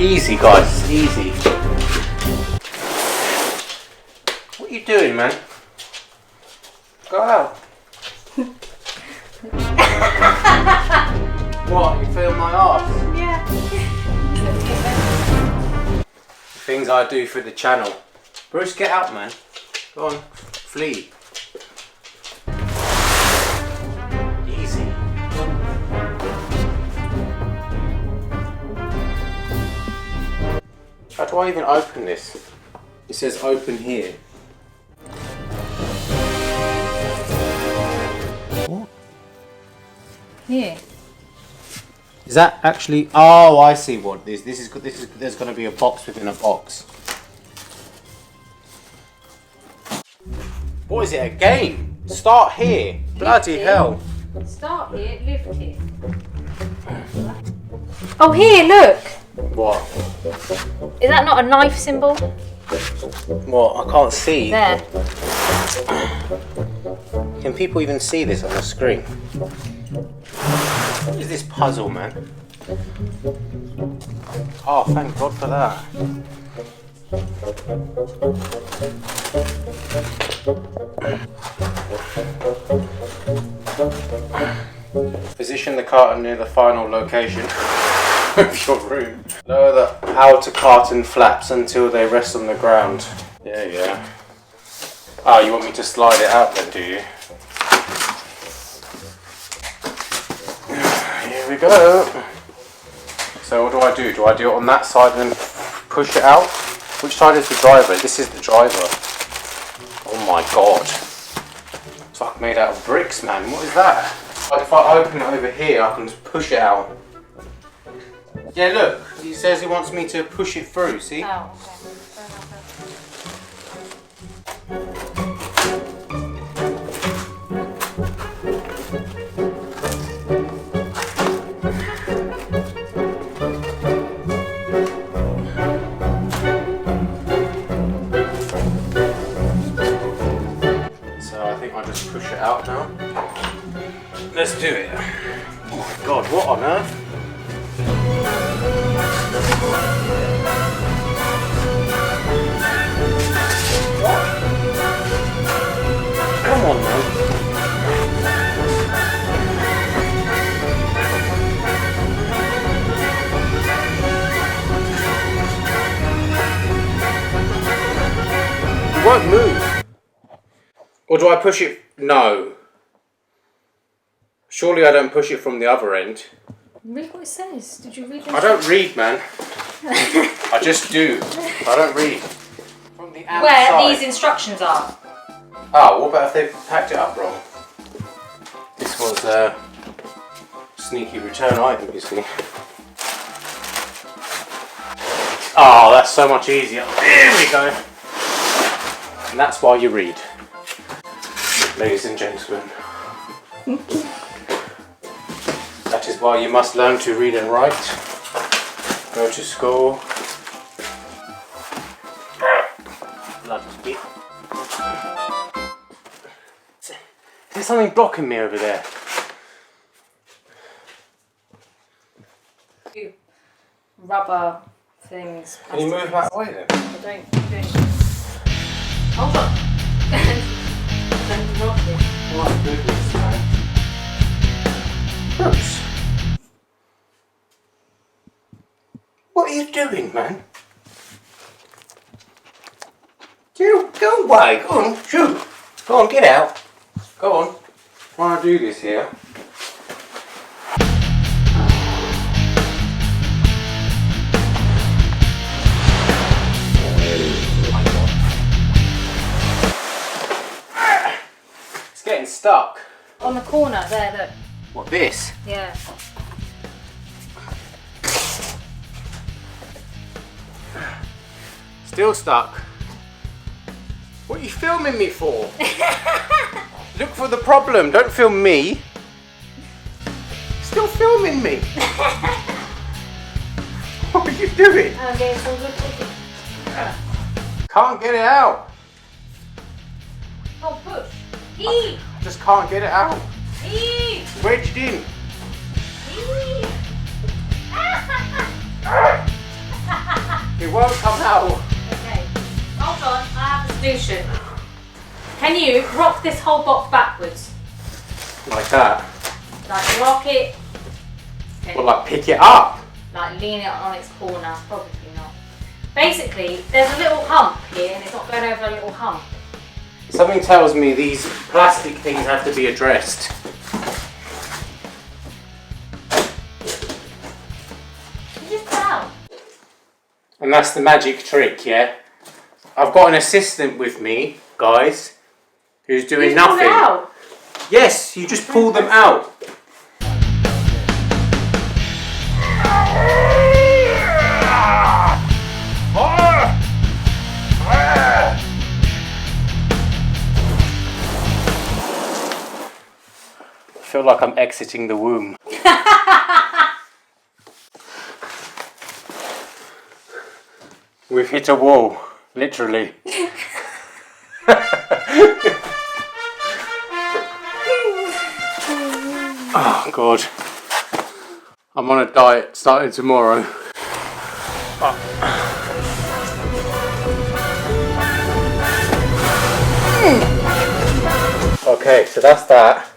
Easy, guys, easy. What are you doing, man? Go out. What? You feel my arse? Yeah. Things I do for the channel. Bruce, get out, man. Go on, flee. Easy. How do I even open this? It says open here. What? Here. Is that actually? Oh, I see what this. This is. There's going to be a box within a box. What is it? A game? Start here. Bloody hell! Start here. Lift here. Oh, here. Look. What? Is that not a knife symbol? What? I can't see. There. Can people even see this on the screen? What is this puzzle, man? Oh, thank God for that. Position the carton near the final location of your room. Lower the outer carton flaps until they rest on the ground. Yeah, yeah. Oh, you want me to slide it out then, do you? Here we go. So what do I do? Do I do it on that side and then push it out? Which side is the driver? This is the driver. Oh my God. It's like made out of bricks, man. What is that? If I open it over here, I can just push it out. Yeah, look. He says he wants me to push it through, see? Oh, So I think I'll just push it out now. Let's do it. Oh my God, what on earth? Come on, man. It won't move. Or do I push it? No. Surely I don't push it from the other end. Read what it says. Did you read it? I don't read, man. I just do. I don't read. From the outside. Where these instructions are. Oh, what about if they've packed it up wrong? This was a sneaky return item, you see. Oh, that's so much easier. There we go. And that's why you read. Ladies and gentlemen. That is why you must learn to read and write. Go to school. Bloody. Is there something blocking me over there? Rubber things. Can you move that away then? I don't. Hold on. My goodness, man. Bruce. What are you doing, man? Go away. Go on, shoot. Go on, get out. Go on. Trying to do this here. It's getting stuck. On the corner, there, look. What, this? Yeah. Still stuck. What are you filming me for? Look for the problem, don't film me. Still filming me. What are you doing? I'm getting some good cooking. Can't get it out. Oh, push. Eat. I just can't get it out. Eat. Wedged in. Eat. It won't come out. Okay. Hold on, I have a solution. Can you rock this whole box backwards? Like that. Like rock it. Okay. Well, like pick it up. Like lean it on its corner. Probably not. Basically, there's a little hump here and it's not going over a little hump. Something tells me these plastic things have to be addressed. You just put it out. And that's the magic trick, yeah? I've got an assistant with me, guys, who's doing You just pull nothing. it out. Yes, you just pull them out. I feel like I'm exiting the womb. We've hit a wall, literally. Oh God. I'm on a diet starting tomorrow. Okay, so that's that.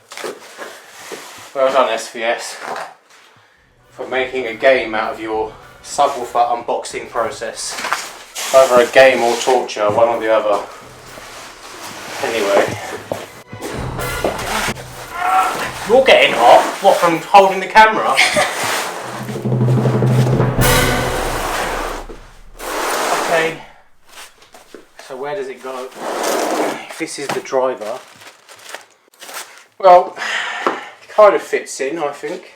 Well done, SVS, for making a game out of your subwoofer unboxing process. Either a game or torture, one or the other. Anyway. You're getting hot? What, from holding the camera? Okay. So where does it go? If this is the driver. Well, it kind of fits in, I think.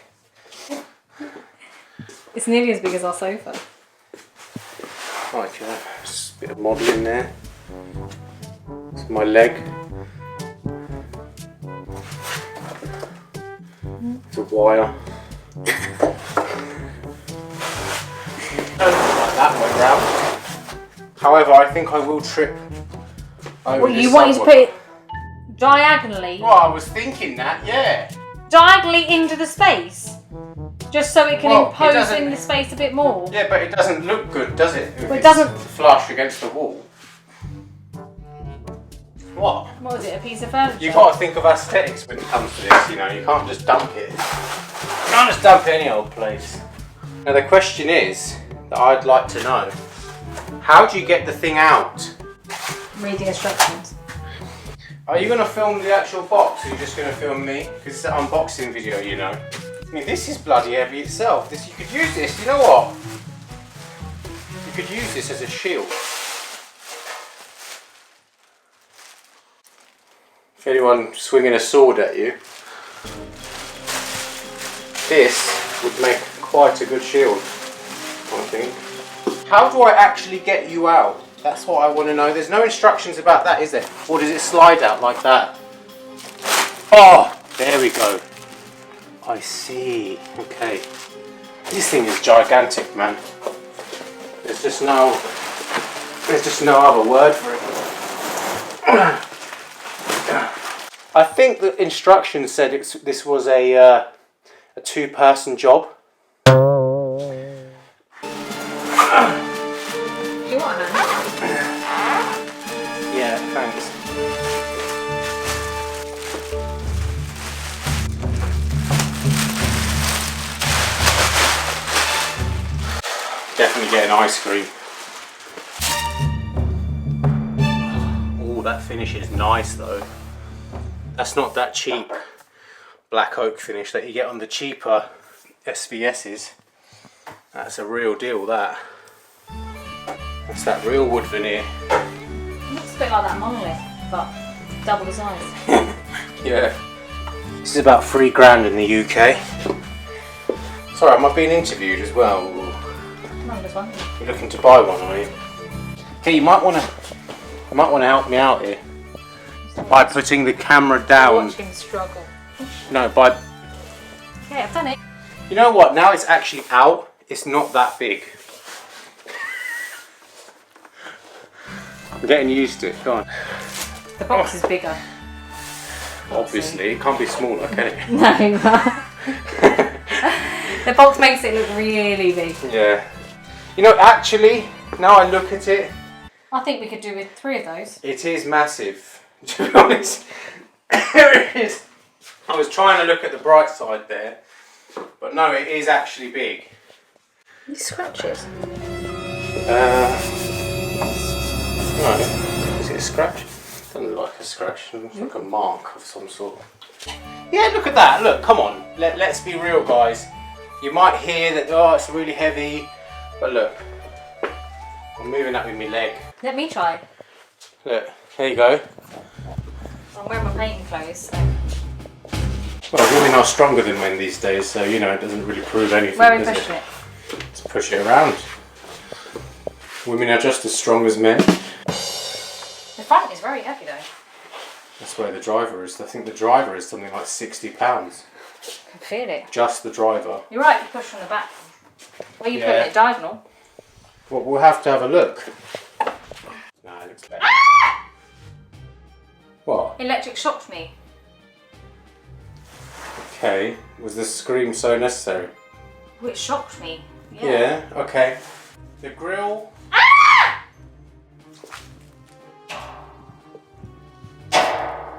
It's nearly as big as our sofa. Like a bit of modelling there. It's my leg. It's a wire. Like that went round. However, I think I will trip over Well, this you want you to subwoofer. put it diagonally? Well, I was thinking that, yeah. Diagonally into the space? Just so it can Well, it impose doesn't- in the space a bit more? Yeah, but it doesn't look good, does it? If Well, it it's doesn't- flush against the wall. What? What was it, a piece of furniture? You got to think of aesthetics when it comes to this, you know, you can't just dump it. You can't just dump it any old place. Now the question is, that I'd like to know, how do you get the thing out? Reading instructions. Are you going to film the actual box, or are you just going to film me? Because it's an unboxing video, you know. I mean, this is bloody heavy itself. You could use this, you know what? You could use this as a shield. If anyone swinging a sword at you, this would make quite a good shield, I think. How do I actually get you out? That's what I want to know. There's no instructions about that, is there? Or does it slide out like that? Oh, there we go. I see. Okay. This thing is gigantic, man. There's just no other word for it. I think the instructions said this was a two-person job. Do you want a hand? Yeah, thanks. Definitely getting ice cream. Oh, that finish is nice though. That's not that cheap black oak finish that you get on the cheaper SVS's. That's a real deal, that. That's that real wood veneer. It looks a bit like that monolith, but double the size. Yeah. This is about $3 in the UK. Sorry, am I being interviewed as well? No, I'm just wondering. You're looking to buy one, are you? Okay, you might want to help me out here by putting the camera down. Watch him struggle. No, by. Okay, I've done it. You know what? Now it's actually out. It's not that big. I'm getting used to it. Go on. The box is bigger. Obviously, it can't be smaller, can it? No. The box makes it look really big. Yeah. You know, actually, now I look at it, I think we could do with 3 of those. it is massive. To be honest, it is. I was trying to look at the bright side there, but no, it is actually big. These scratches. Right. Is it a scratch? Doesn't look like a scratch. It looks like a mark of some sort. Yeah, look at that. Look, come on. Let's be real, guys. You might hear that, oh, it's really heavy, but look. I'm moving that with my leg. Let me try. Look, there you go. I'm wearing my painting clothes, so. Well, women are stronger than men these days, so you know it doesn't really prove anything. Where are we pushing it? Let's push it around. Women are just as strong as men. The front is very heavy though. That's where the driver is. I think the driver is something like 60 pounds. I can feel it. Just the driver. You're right, you push from the back. Where you putting it diagonal? Well, we'll have to have a look. Nah, it looks better. What? Electric shocked me. Okay, was the scream so necessary? Oh, it shocked me. Yeah, okay. The grill.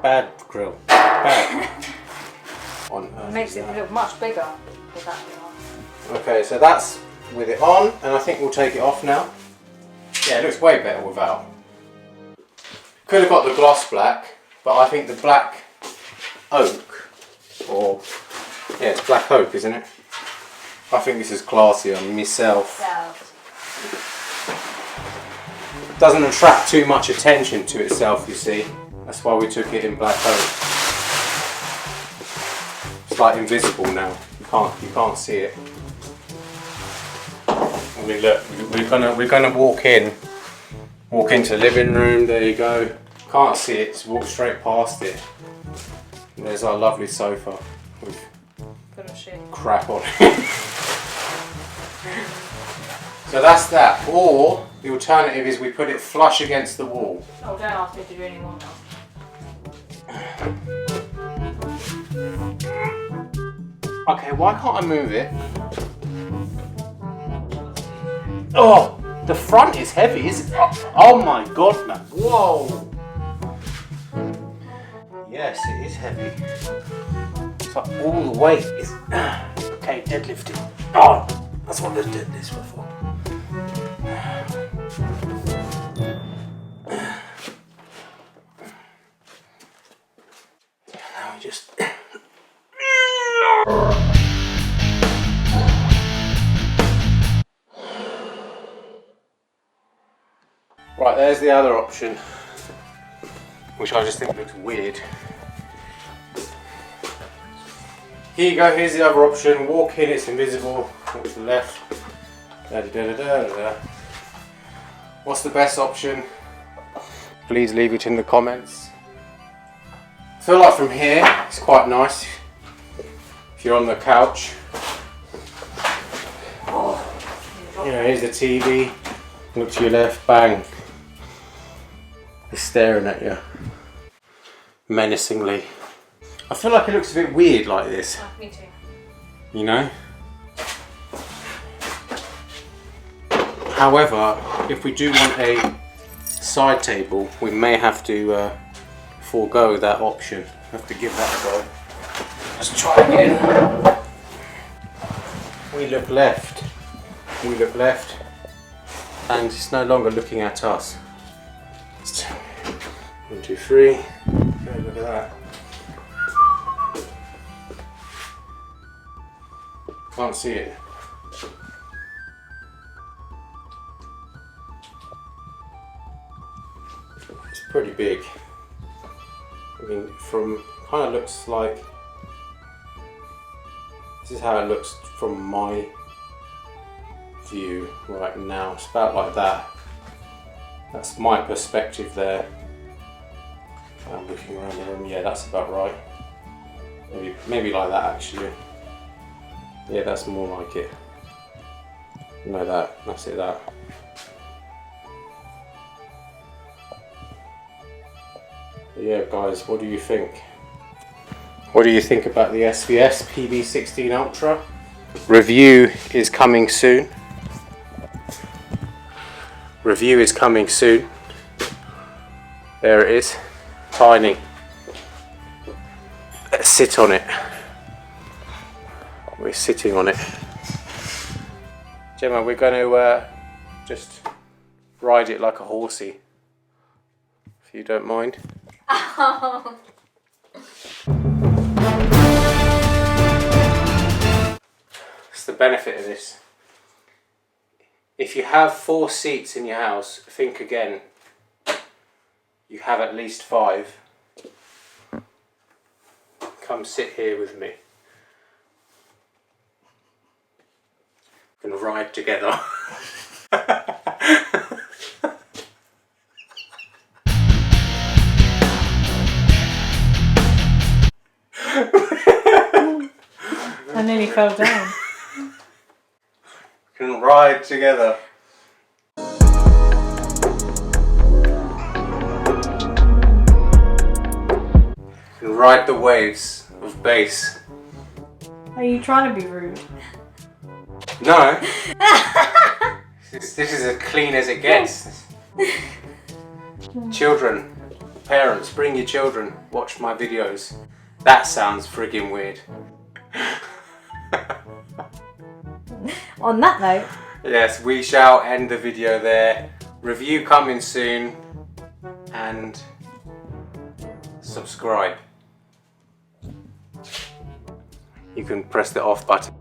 Bad grill. Bad. On It makes it look much bigger with that on. Okay, so that's with it on, and I think we'll take it off now. Yeah, it looks way better without. Could have got the gloss black, but I think the black oak, or yeah, it's black oak, isn't it? I think this is classier myself. Yeah. Doesn't attract too much attention to itself, you see. That's why we took it in black oak. It's like invisible now. You can't see it. I mean, look, we're gonna walk into the living room. There you go. Can't see it. Just walk straight past it. And there's our lovely sofa with crap on it. So that's that. Or the alternative is we put it flush against the wall. Oh, don't ask me to do any more now. Okay, why can't I move it? Oh, the front is heavy, isn't it? Oh my god, man. Whoa. Yes, it is heavy. It's like all the weight is... Okay, deadlifting. Oh, that's what the deadlifts were for. Now we just... Right, there's the other option, which I just think looks weird. Here you go, here's the other option. Walk in, it's invisible. Walk to the left. Da, da, da, da, da, da. What's the best option? Please leave it in the comments. I feel like from here, it's quite nice. If you're on the couch. You know, here's the TV. Look to your left, bang. He's staring at you menacingly. I feel like it looks a bit weird like this. Oh, me too. You know? However, if we do want a side table, we may have to forego that option. Have to give that a go. Let's try again. We look left. We look left. And it's no longer looking at us. 1, 2, 3. Okay, look at that. Can't see it. It's pretty big. I mean, from kind of looks like. This is how it looks from my view right now. It's about like that. That's my perspective there. I'm looking around the room. Yeah, that's about right. Maybe like that actually. Yeah, that's more like it. No, that's it. That. But yeah, guys, what do you think? What do you think about the SVS PB16 Ultra? Review is coming soon. Review is coming soon. There it is, tiny. Let's sit on it. We're sitting on it. Gemma, we're going to just ride it like a horsey, if you don't mind. Oh. That's the benefit of this. If you have 4 seats in your house, think again. You have at least 5. Come sit here with me. We can ride together. I nearly fell down. We can ride together. Ride the waves of bass. Are you trying to be rude? No. This is as clean as it gets. Children, parents, bring your children. Watch my videos. That sounds friggin' weird. On that note. Yes, we shall end the video there. Review coming soon. And subscribe. You can press the off button.